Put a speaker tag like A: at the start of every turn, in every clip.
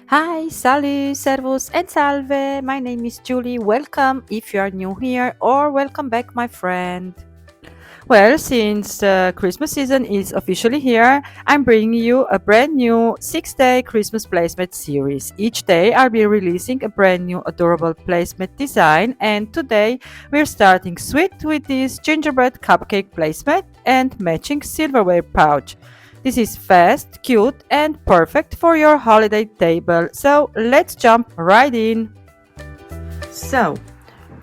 A: Hi, salut, servus and salve. My name is Julie. Welcome if you are new here, or welcome back, my friend. Well, since the Christmas season is officially here, I'm bringing you a brand new 6-day Christmas Placemat series. Each day I'll be releasing a brand new adorable placemat design, and today we're starting sweet with this gingerbread cupcake placemat and matching silverware pouch. This is fast, cute, and perfect for your holiday table. So let's jump right in. So,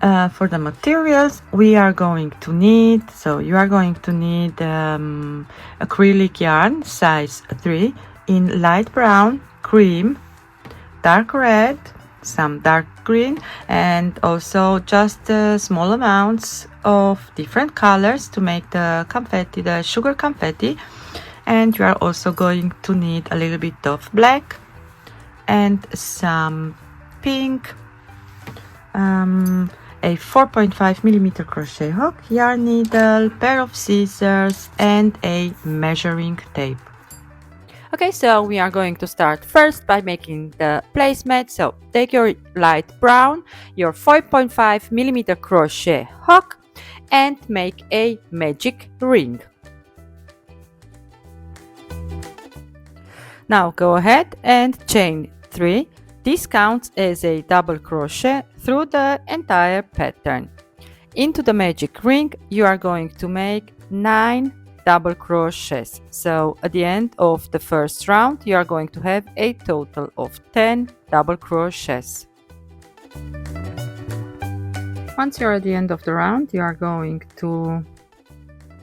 A: for the materials we are going to need, you are going to need acrylic yarn size 3 in light brown, cream, dark red, some dark green, and also just small amounts of different colors to make the confetti, the sugar confetti. And you are also going to need a little bit of black and some pink, a 4.5 millimeter crochet hook, yarn needle, pair of scissors, and a measuring tape. Okay, so we are going to start first by making the placemat. So take your light brown, your 4.5 millimeter crochet hook, and make a magic ring. Now go ahead and chain 3. This counts as a double crochet through the entire pattern. Into the magic ring you are going to make 9 double crochets. So at the end of the first round you are going to have a total of 10 double crochets. Once you're at the end of the round, you are going to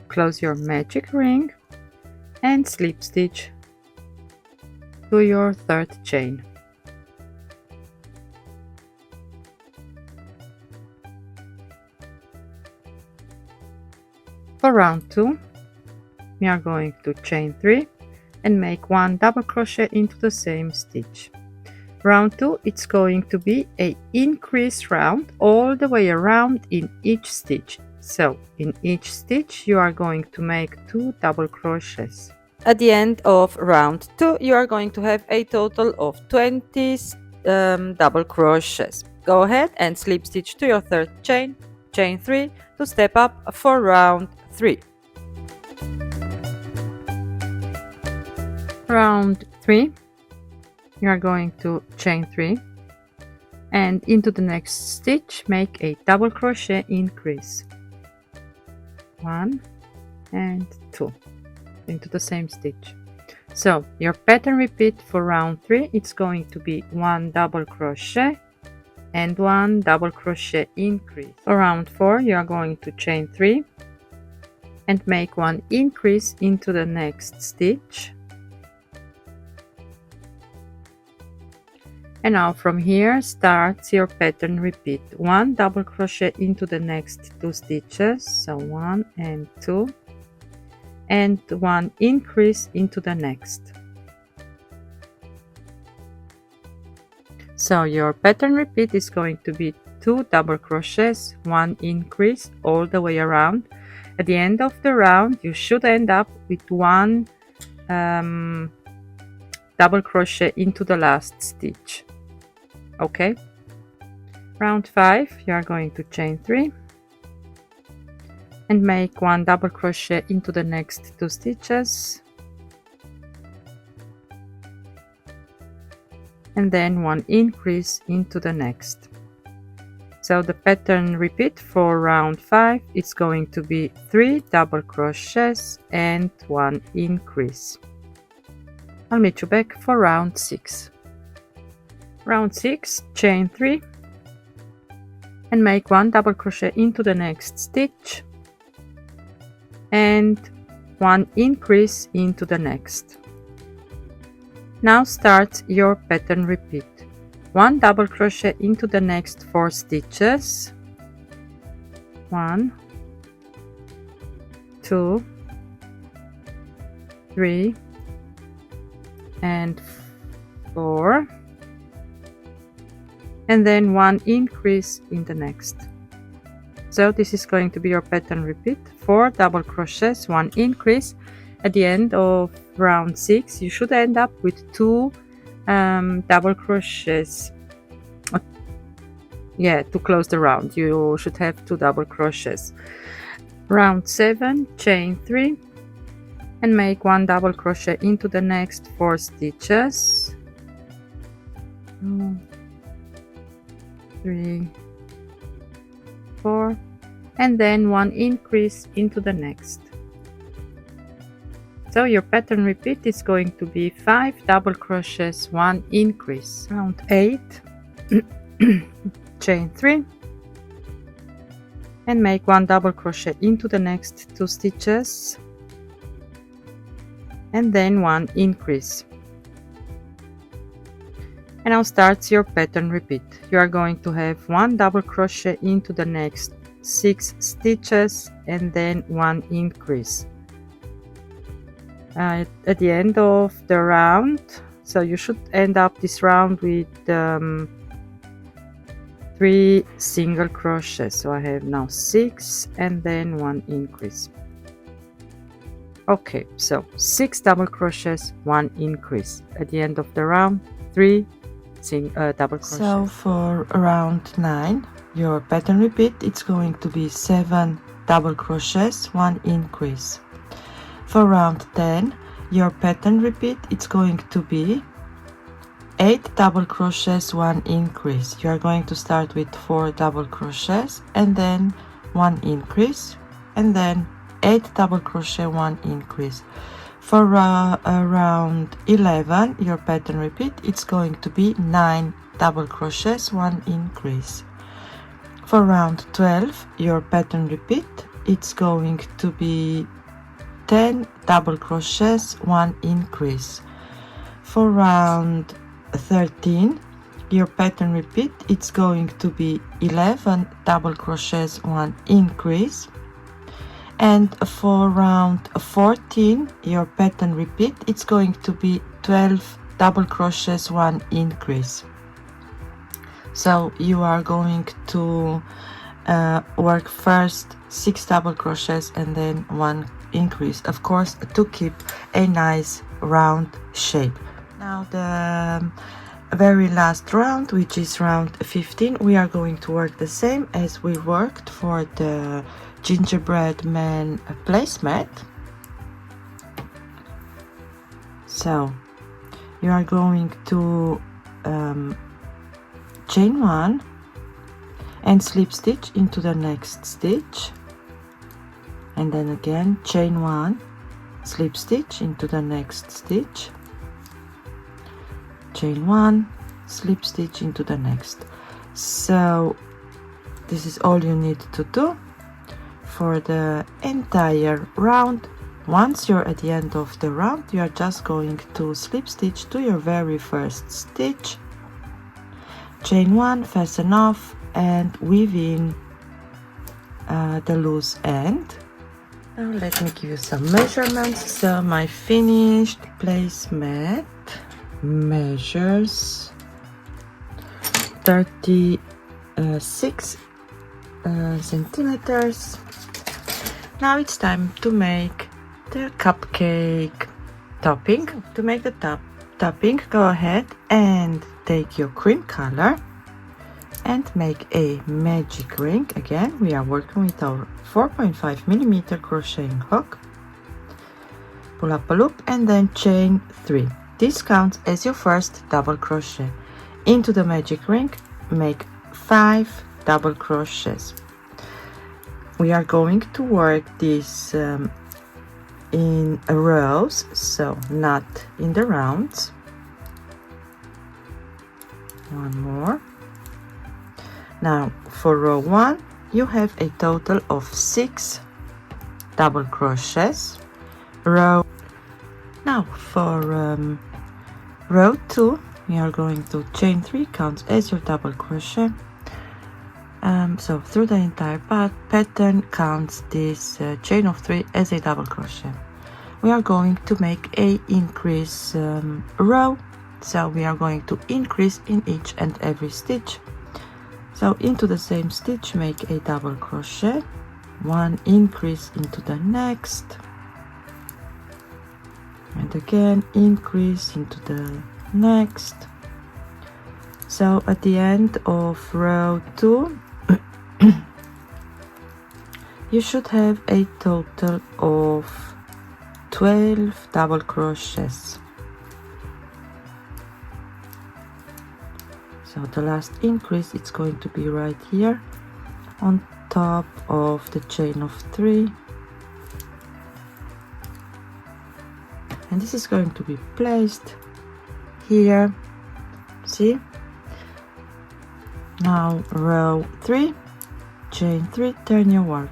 A: close your magic ring and slip stitch to your third chain. For round 2 we are going to chain 3 and make 1 double crochet into the same stitch. Round 2, it's going to be a increase round all the way around in each stitch. So in each stitch you are going to make 2 double crochets. At the end of round 2 you are going to have a total of 20 double crochets. Go ahead and slip stitch to your third chain, chain 3 to step up for round 3. Round 3 you are going to chain 3 and into the next stitch make a double crochet increase, 1 and 2 into the same stitch. So your pattern repeat for round 3, it's going to be 1 double crochet and 1 double crochet increase. For round 4 you are going to chain 3 and make 1 increase into the next stitch. And now from here starts your pattern repeat. 1 double crochet into the next 2 stitches, so 1 and 2, and 1 increase into the next. So your pattern repeat is going to be 2 double crochets, 1 increase all the way around. At the end of the round you should end up with 1 double crochet into the last stitch. Okay, round 5 you are going to chain 3 and make 1 double crochet into the next 2 stitches, and then 1 increase into the next. So the pattern repeat for round 5 is going to be 3 double crochets and 1 increase. I'll meet you back for round 6. Round 6, chain 3 and make 1 double crochet into the next stitch and 1 increase into the next. Now start your pattern repeat. 1 double crochet into the next 4 stitches, 1, 2, 3 and 4, and then 1 increase in the next. So this is going to be your pattern repeat. 4 double crochets, 1 increase. At the end of round 6 you should end up with 2 double crochets. Yeah, to close the round you should have 2 double crochets. Round 7, chain 3 and make 1 double crochet into the next 4 stitches. 2, 3, 4, and then 1 increase into the next. So your pattern repeat is going to be 5 double crochets, 1 increase. Round 8, chain 3 and make 1 double crochet into the next 2 stitches and then 1 increase. And now starts your pattern repeat. You are going to have 1 double crochet into the next 6 stitches and then 1 increase. At the end of the round, so you should end up this round with 3 single crochets. So I have now 6 and then 1 increase. Okay, so 6 double crochets, 1 increase. At the end of the round, 3 double crochets.
B: So for round 9, your pattern repeat, it's going to be 7 double crochets, 1 increase. For round 10, your pattern repeat, it's going to be 8 double crochets, 1 increase. You are going to start with 4 double crochets and then 1 increase, and then 8 double crochet, 1 increase. For round 11, your pattern repeat, it's going to be 9 double crochets, 1 increase. For round 12, your pattern repeat, it's going to be 10 double crochets, 1 increase. For round 13, your pattern repeat, it's going to be 11 double crochets, 1 increase. And for round 14, your pattern repeat, it's going to be 12 double crochets, 1 increase. So you are going to work first 6 double crochets and then 1 increase, of course, to keep a nice round shape. Now the very last round, which is round 15, we are going to work the same as we worked for the Gingerbread Man placemat. So you are going to chain 1 and slip stitch into the next stitch, and then again chain 1, slip stitch into the next stitch, chain 1, slip stitch into the next. So this is all you need to do for the entire round. Once you're at the end of the round, you are just going to slip stitch to your very first stitch, chain 1, fasten off and weave in the loose end. Now let me give you some measurements. So my finished placemat measures 36 centimeters. Now it's time to make the cupcake topping. To make the topping, go ahead and take your cream color and make a magic ring. Again, we are working with our 4.5mm crocheting hook. Pull up a loop and then chain 3. This counts as your first double crochet. Into the magic ring, make 5 double crochets. We are going to work this in rows, so not in the rounds. One more. Now for row 1, you have a total of 6 double crochets. Now for row 2, we are going to chain 3, counts as your double crochet. So through the entire pattern counts this chain of 3 as a double crochet. We are going to make a increase row, so we are going to increase in each and every stitch. So into the same stitch, make a double crochet, 1 increase into the next, and again increase into the next. So at the end of row 2 you should have a total of 12 double crochets. So the last increase, it's going to be right here on top of the chain of 3, and this is going to be placed here. See? Now row 3, chain 3, turn your work.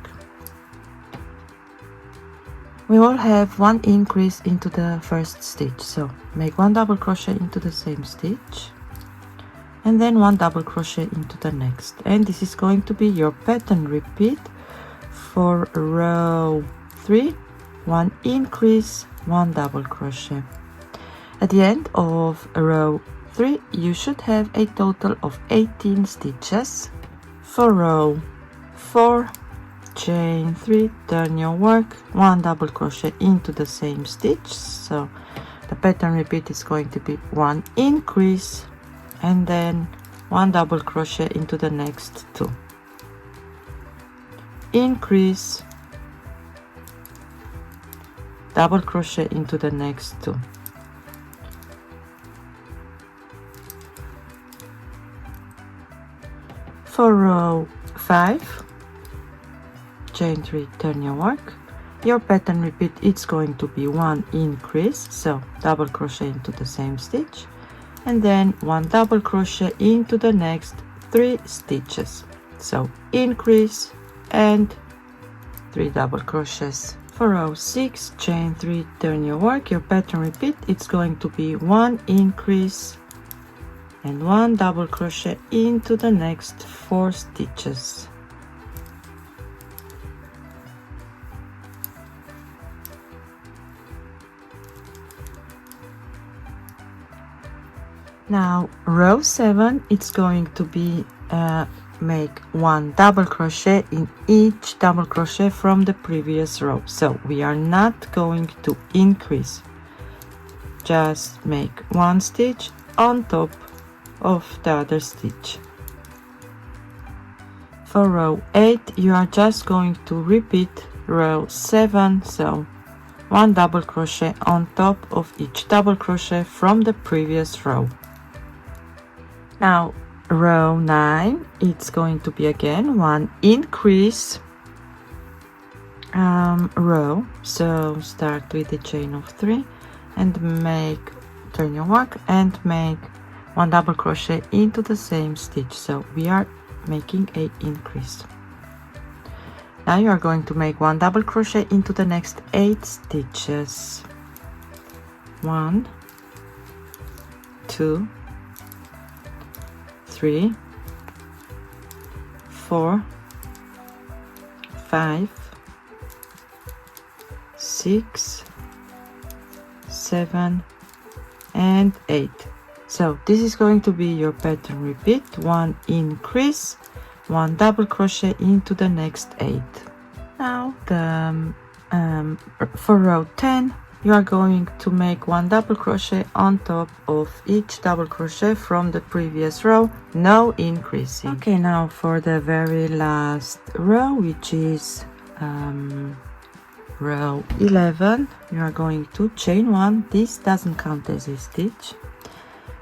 B: We all have one increase into the first stitch, so make 1 double crochet into the same stitch and then 1 double crochet into the next, and this is going to be your pattern repeat for row 3. 1 increase, 1 double crochet. At the end of row 3 you should have a total of 18 stitches. For row 4, chain 3, turn your work, 1 double crochet into the same stitch, so the pattern repeat is going to be 1 increase and then 1 double crochet into the next 2, increase, double crochet into the next 2, for row 5, chain 3, turn your work. Your pattern repeat, it's going to be 1 increase, so double crochet into the same stitch and then 1 double crochet into the next 3 stitches, so increase and 3 double crochets. For row 6, chain 3, turn your work. Your pattern repeat, it's going to be 1 increase and 1 double crochet into the next 4 stitches. Now row 7, it's going to be make 1 double crochet in each double crochet from the previous row, so we are not going to increase, just make 1 stitch on top of the other stitch. For row 8 you are just going to repeat row 7, so 1 double crochet on top of each double crochet from the previous row. Now row 9, it's going to be again 1 increase row, so start with the chain of 3 and make, turn your work and make 1 double crochet into the same stitch, so we are making a increase. Now you are going to make 1 double crochet into the next 8 stitches. 1, 2, 3, 4, 5, 6, 7 and 8. So this is going to be your pattern repeat, 1 increase, 1 double crochet into the next 8. Now for row 10 you are going to make 1 double crochet on top of each double crochet from the previous row, no increasing. Okay, now for the very last row, which is row 11, you are going to chain 1. This doesn't count as a stitch.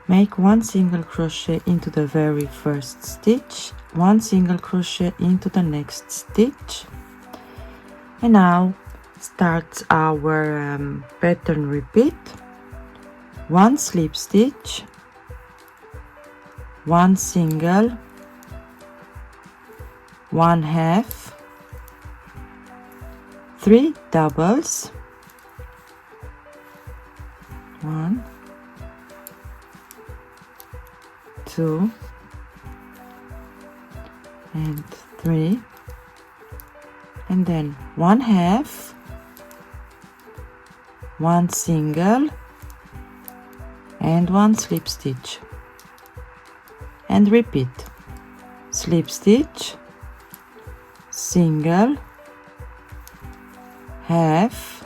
B: Make 1 single crochet into the very first stitch, 1 single crochet into the next stitch, and now starts our pattern repeat. 1 slip stitch, 1 single, 1 half, 3 doubles, 1, 2 and 3, and then 1 half, 1 single and 1 slip stitch, and repeat: slip stitch, single, half,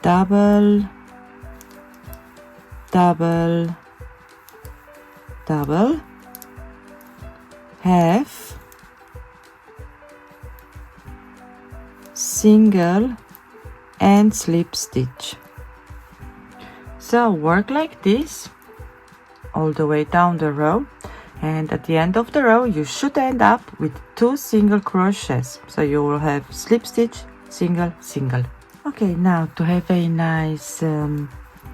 B: double, double, double, half, single, and slip stitch. So work like this all the way down the row, and at the end of the row you should end up with 2 single crochets, so you will have slip stitch, single, single. Okay, now to have a nice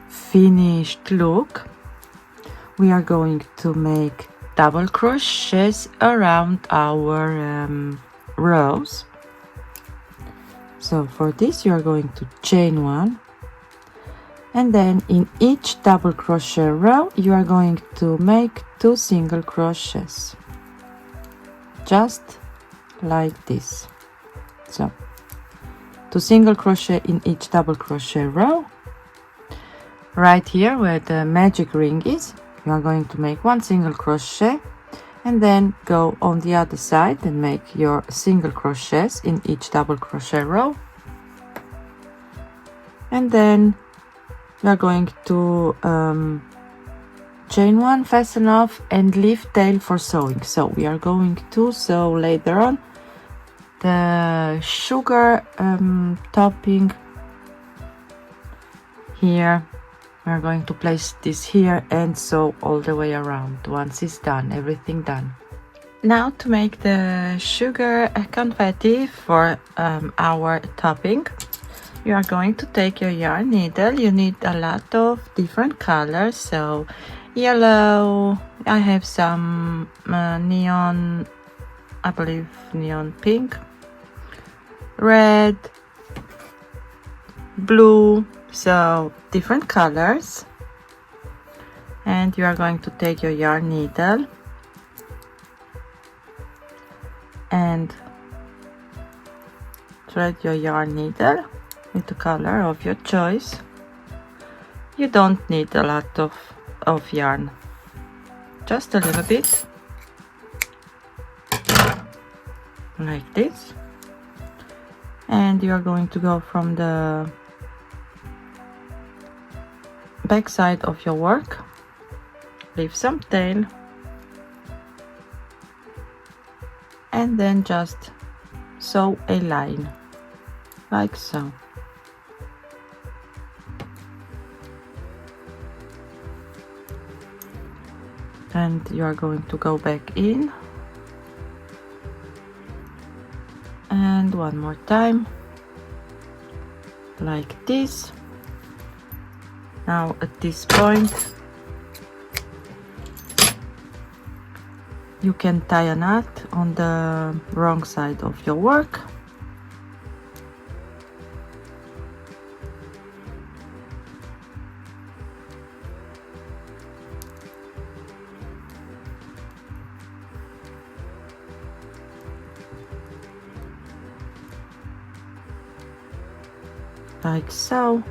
B: finished look, we are going to make double crochets around our rows. So for this you are going to chain 1, and then in each double crochet row you are going to make 2 single crochets, just like this. So 2 single crochet in each double crochet row. Right here where the magic ring is, you are going to make 1 single crochet, and then go on the other side and make your single crochets in each double crochet row. And then we are going to chain 1, fasten off, and leave tail for sewing. So we are going to sew later on the sugar topping here. We are going to place this here and sew all the way around once it's done, everything done. Now to make the sugar confetti for our topping, you are going to take your yarn needle. You need a lot of different colors, so yellow, I have some neon, I believe neon pink, red, blue, so different colors. And you are going to take your yarn needle and thread your yarn needle with the color of your choice. You don't need a lot of yarn, just a little bit, like this. And you are going to go from the back side of your work, leave some tail, and then just sew a line like so. And you are going to go back in, and one more time like this. Now at this point you can tie a knot on the wrong side of your work. Like so,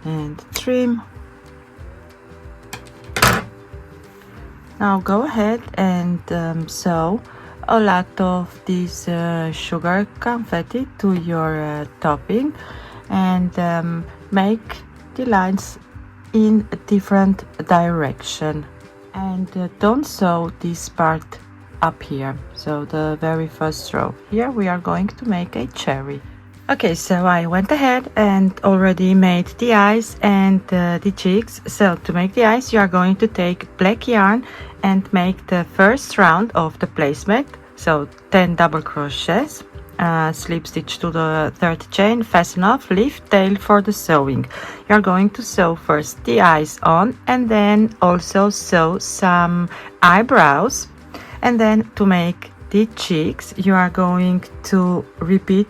B: and trim. Now go ahead and sew a lot of this sugar confetti to your topping, and make the lines in a different direction, and don't sew this part up here. So the very first row here we are going to make a cherry. Okay, so I went ahead and already made the eyes and the cheeks. So to make the eyes, you are going to take black yarn and make the first round of the placemat. So 10 double crochets, slip stitch to the third chain, fasten off, leave tail for the sewing. You are going to sew first the eyes on, and then also sew some eyebrows. And then to make the cheeks, you are going to repeat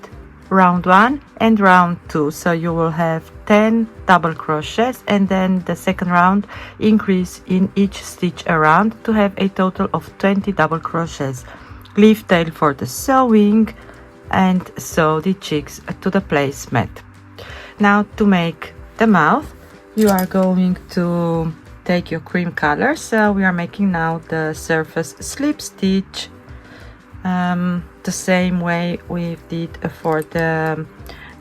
B: round 1 and round 2, so you will have 10 double crochets, and then the second round increase in each stitch around to have a total of 20 double crochets. Leave tail for the sewing and sew the cheeks to the placemat. Now to make the mouth, you are going to take your cream color, so we are making now the surface slip stitch the same way we did for the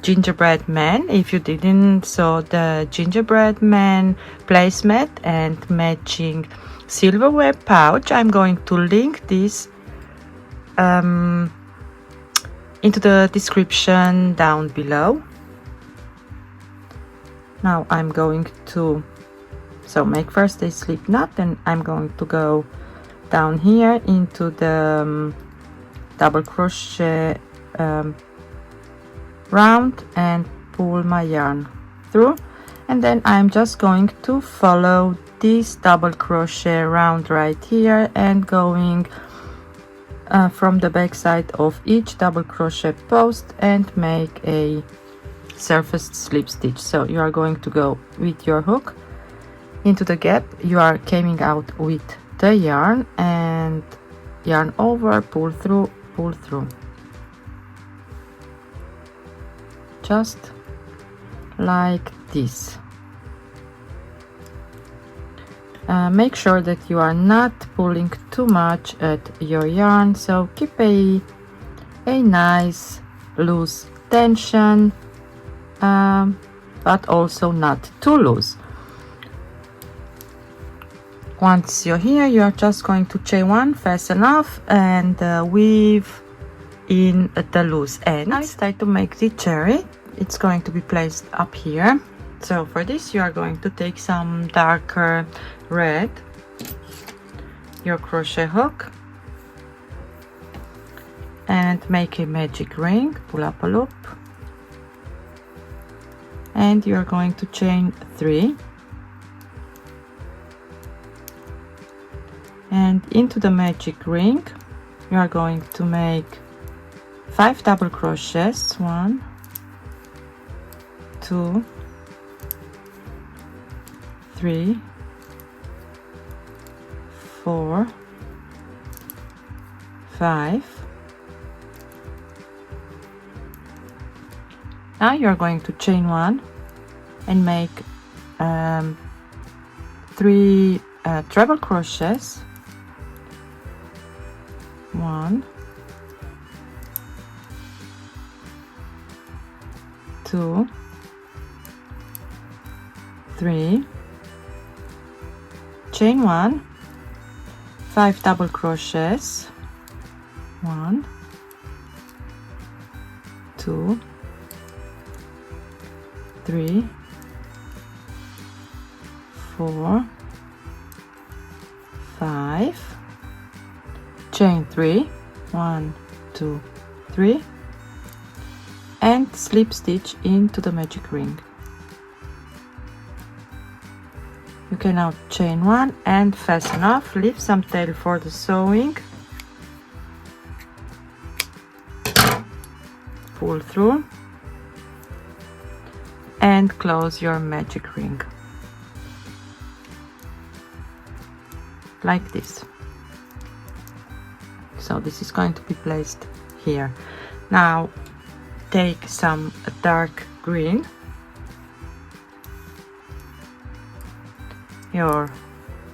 B: gingerbread man. If you didn't saw the gingerbread man placemat and matching silverware pouch, I'm going to link this into the description down below. Now I'm going to make first a slip knot, and I'm going to go down here into the double crochet round and pull my yarn through, and then I'm just going to follow this double crochet round right here and going from the back side of each double crochet post and make a surface slip stitch. So you are going to go with your hook into the gap, you are coming out with the yarn and yarn over, pull through, just like this. Make sure that you are not pulling too much at your yarn, so keep a nice loose tension, but also not too loose. Once you're here, you are just going to chain one, fasten off, and weave in the loose end. Now it's time to make the cherry. It's going to be placed up here. So for this, you are going to take some darker red, your crochet hook, and make a magic ring. Pull up a loop, and you are going to chain 3. And into the magic ring, you are going to make 5 double crochets. 1, 2, 3, 4, 5. Now you are going to chain 1 and make 3 treble crochets. 1, 2, 3, chain 1, 5 double crochets. 1, 2, 3, 4, 5. Chain 3, 1, 2, 3, and slip stitch into the magic ring. You can now chain 1 and fasten off, leave some tail for the sewing, pull through, and close your magic ring like this. So this is going to be placed here. Now take some dark green, your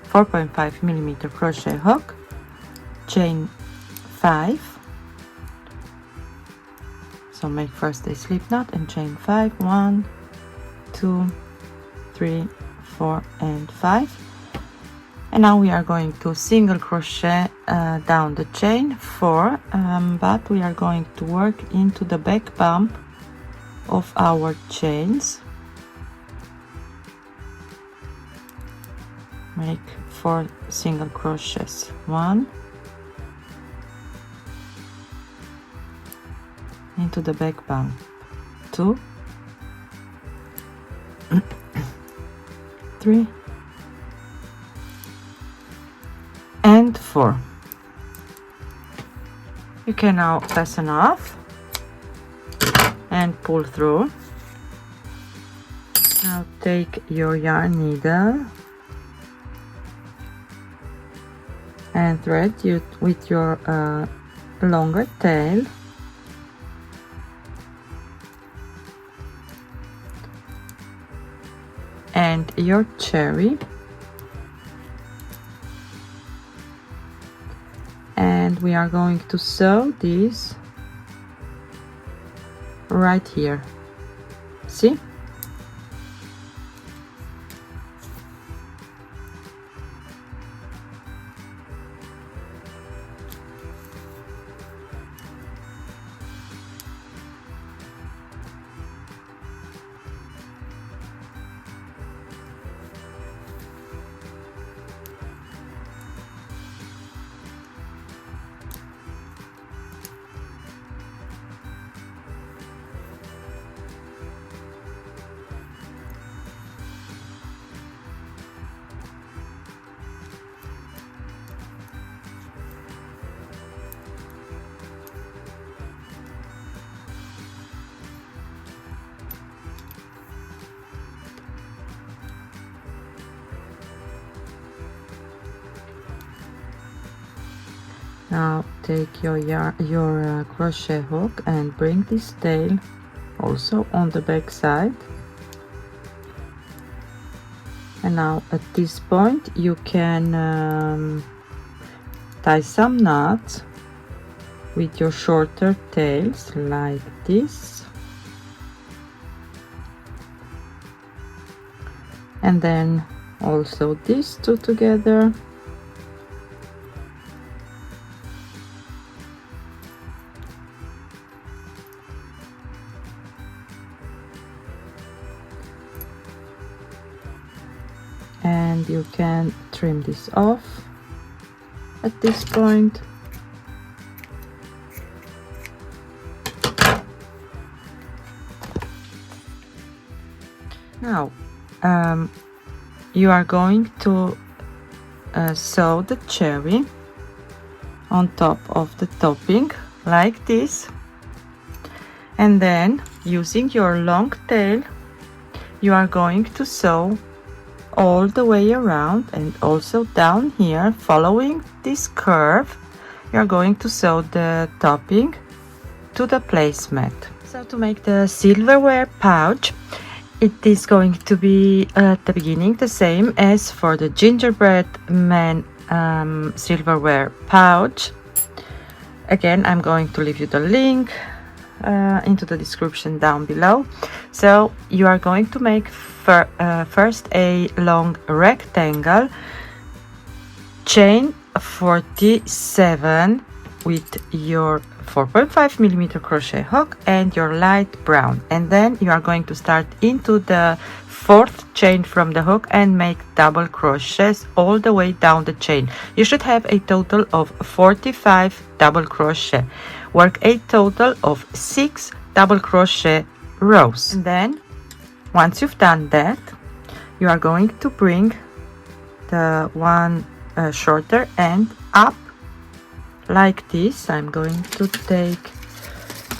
B: 4.5 millimeter crochet hook, chain 5. So make first a slip knot and chain 5. 1, 2, 3, 4, and 5. And now we are going to single crochet down the chain 4, but we are going to work into the back bump of our chains. Make 4 single crochets. 1 into the back bump, 2, 3, and 4. You can now fasten off and pull through. Now take your yarn needle and thread it with your longer tail, and your cherry, and we are going to sew this right here See? Now take your crochet hook and bring this tail also on the back side. And now at this point you can tie some knots with your shorter tails like this, and then also these two together. And you can trim this off at this point. Now you are going to sew the cherry on top of the topping like this, and then using your long tail you are going to sew all the way around, and also down here following this curve you are going to sew the topping to the placemat. So to make the silverware pouch, it is going to be at the beginning the same as for the gingerbread man silverware pouch. Again, I'm going to leave you the link into the description down below. So you are going to make first a long rectangle, chain 47 with your 4.5mm crochet hook and your light brown, and then you are going to start into the fourth chain from the hook and make double crochets all the way down the chain. You should have a total of 45 double crochet. Work a total of 6 double crochet rows, and then once you've done that you are going to bring the one shorter end up like this. I'm going to take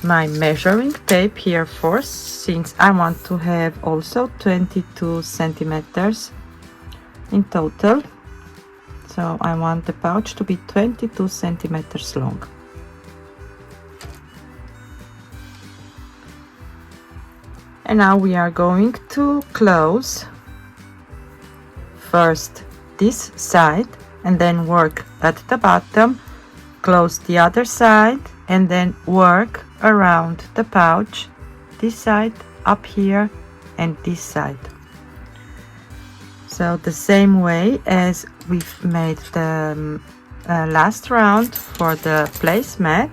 B: my measuring tape here first, since I want to have also 22 centimeters in total. So I want the pouch to be 22 centimeters long. And now we are going to close first this side and then work at the bottom, close the other side, and then work around the pouch, this side up here and this side. So the same way as we've made the last round for the placemat.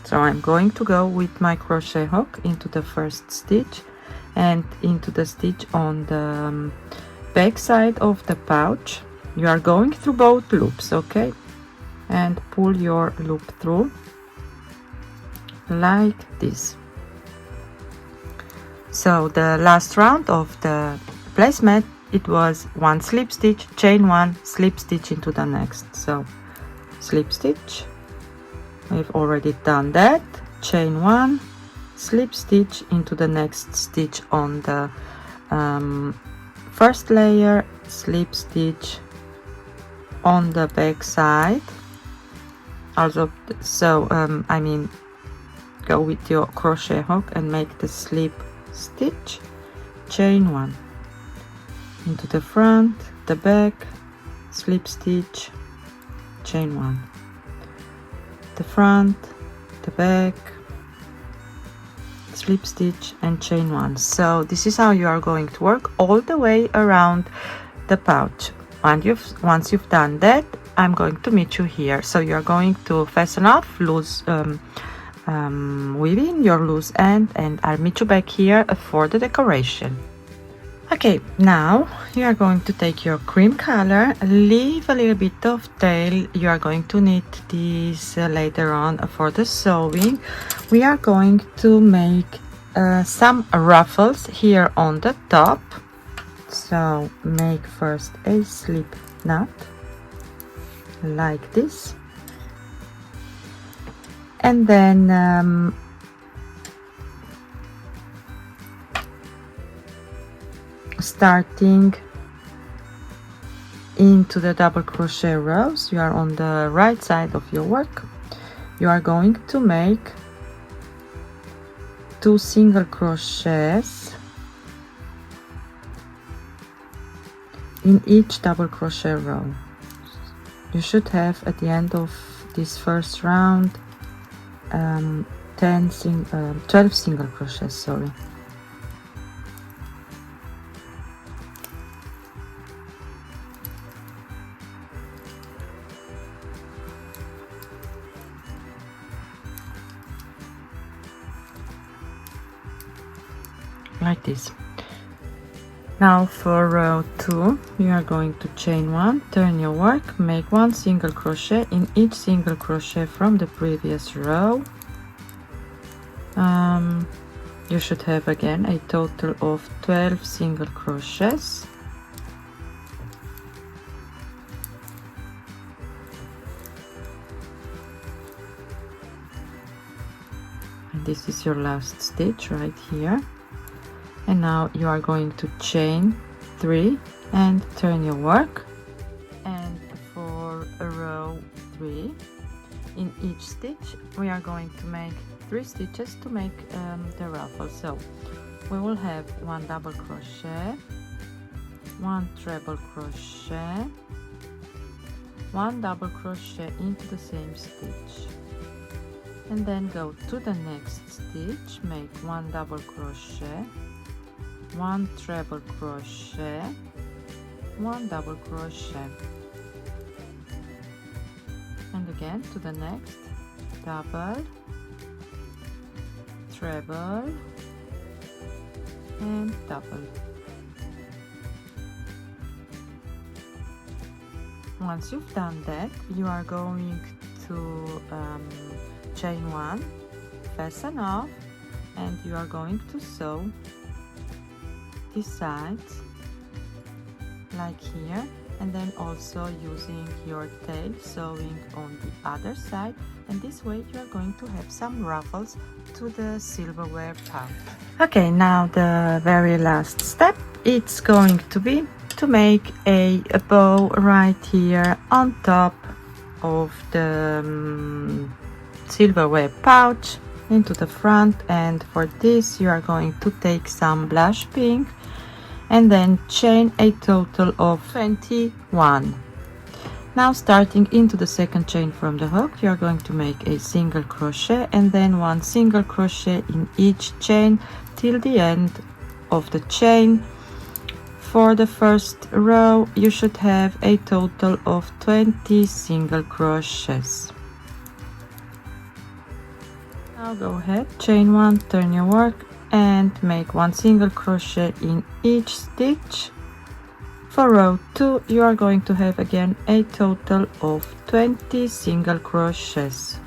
B: So I'm going to go with my crochet hook into the first stitch and into the stitch on the back side of the pouch. You are going through both loops, okay? And pull your loop through like this. So the last round of the placemat, it was 1 slip stitch, chain 1, slip stitch into the next. So slip stitch, we've already done that, chain 1, slip stitch into the next stitch on the first layer, slip stitch on the back side. Also, so I mean, go with your crochet hook and make the slip stitch, chain 1 into the front, the back, slip stitch, chain 1, the front, the back, slip stitch and chain 1. So this is how you are going to work all the way around the pouch. And once you've done that, I'm going to meet you here. So you're going to fasten off loose weaving your loose end, and I'll meet you back here for the decoration. Okay, now you are going to take your cream color, leave a little bit of tail. You are going to knit this later on for the sewing. We are going to make some ruffles here on the top. So make first a slip knot like this, and then starting into the double crochet rows, you are on the right side of your work. You are going to make 2 single crochets in each double crochet row. You should have at the end of this first round 12 single crochets, sorry. Like this. Now for row 2, you are going to chain 1, turn your work, make 1 single crochet in each single crochet from the previous row. You should have again a total of 12 single crochets. And this is your last stitch right here. And now you are going to chain 3 and turn your work, and for row 3, in each stitch we are going to make 3 stitches to make the ruffle. So we will have 1 double crochet, 1 treble crochet, 1 double crochet into the same stitch, and then go to the next stitch, make 1 double crochet, 1 treble crochet, 1 double crochet, and again to the next, double, treble, and double. Once you've done that, you are going to chain 1, fasten off, and you are going to sew these sides like here, and then also using your tail sewing on the other side, and this way you are going to have some ruffles to the silverware pouch. Okay, now the very last step, it's going to be to make a bow right here on top of the silverware pouch into the front, and for this you are going to take some blush pink and then chain a total of 21. Now starting into the second chain from the hook, you are going to make a single crochet and then 1 single crochet in each chain till the end of the chain. For the first row you should have a total of 20 single crochets. Now go ahead, chain 1, turn your work, and make 1 single crochet in each stitch. For row 2 you are going to have again a total of 20 single crochets.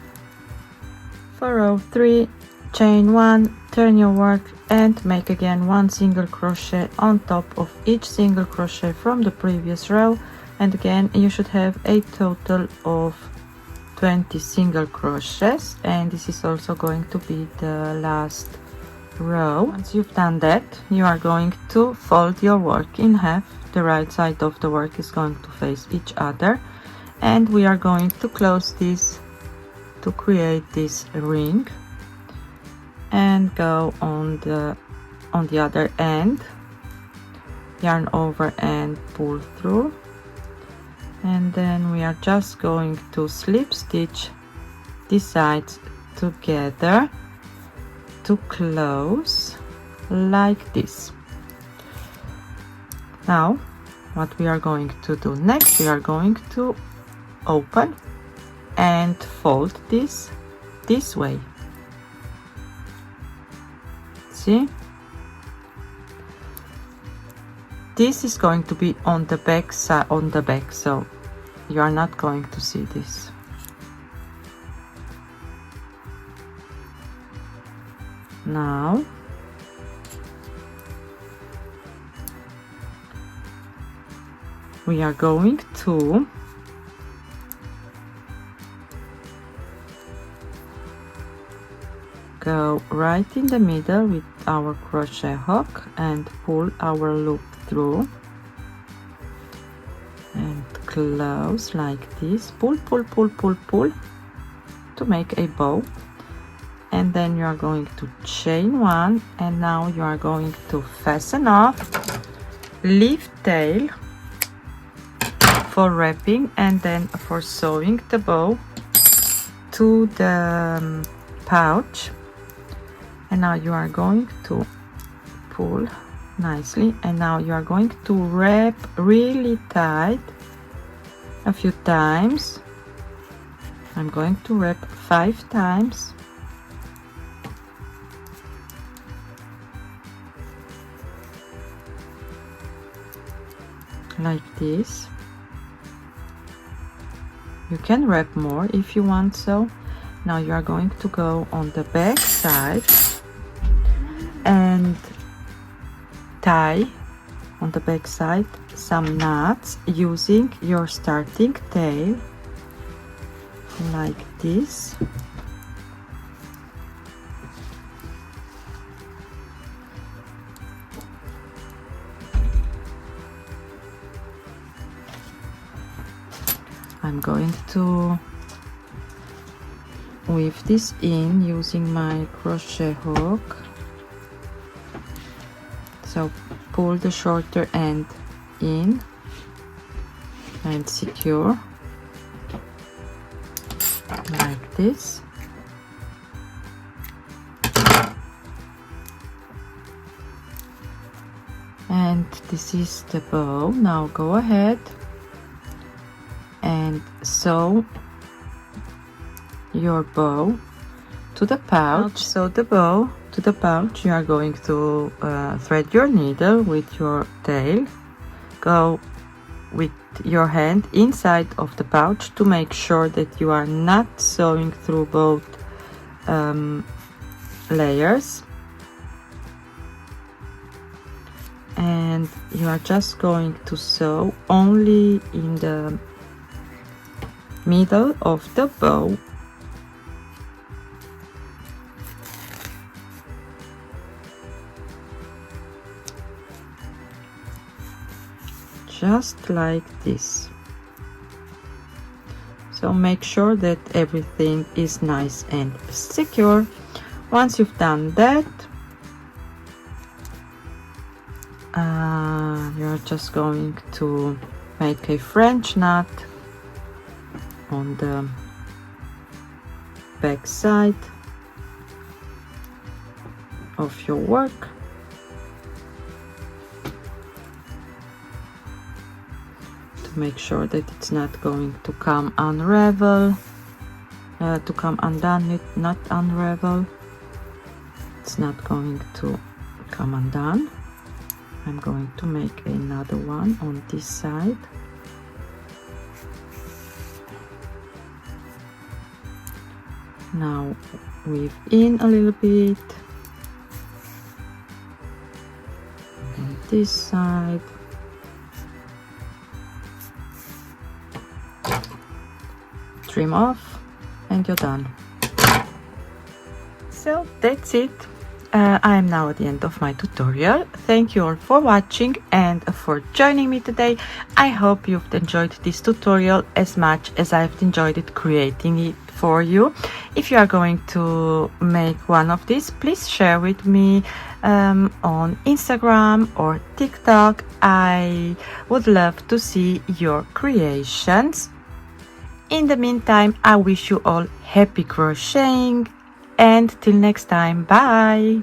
B: For row 3, chain 1, turn your work, and make again 1 single crochet on top of each single crochet from the previous row, and again you should have a total of 20 single crochets, and this is also going to be the last row. Once you've done that, you are going to fold your work in half. The right side of the work is going to face each other, and we are going to close this to create this ring, and go on the other end, yarn over and pull through, and then we are just going to slip stitch these sides together to close like this. Now what we are going to do next, we are going to open and fold this way. See, this is going to be on the back side, so you are not going to see this. Now we are going to go right in the middle with our crochet hook and pull our loop through and close like this. Pull, pull, pull, pull, pull to make a bow. And then you are going to chain one, and now you are going to fasten off, leave tail for wrapping and then for sewing the bow to the pouch. And now you are going to pull nicely, and now you are going to wrap really tight a few times. I'm going to wrap 5 times. Like this. You can wrap more if you want so. Now you are going to go on the back side and tie on the back side some knots using your starting tail like this. I'm going to weave this in using my crochet hook. So pull the shorter end in and secure like this. And this is the bow. Now go ahead and sew your bow to the pouch. Sew the bow to the pouch. You are going to thread your needle with your tail. Go with your hand inside of the pouch to make sure that you are not sewing through both layers, and you are just going to sew only in the middle of the bow. Just like this. So make sure that everything is nice and secure. Once you've done that, you're just going to make a French knot on the back side of your work. To make sure that it's not going to come unravel, to come undone, not unravel. It's not going to come undone. I'm going to make another one on this side. Now weave in a little bit on this side. Trim off and you're done. So that's it. I am now at the end of my tutorial. Thank you all for watching and for joining me today. I hope you've enjoyed this tutorial as much as I've enjoyed it creating it for you. If you are going to make one of these, please share with me on Instagram or TikTok. I would love to see your creations. In the meantime, I wish you all happy crocheting and till next time, bye!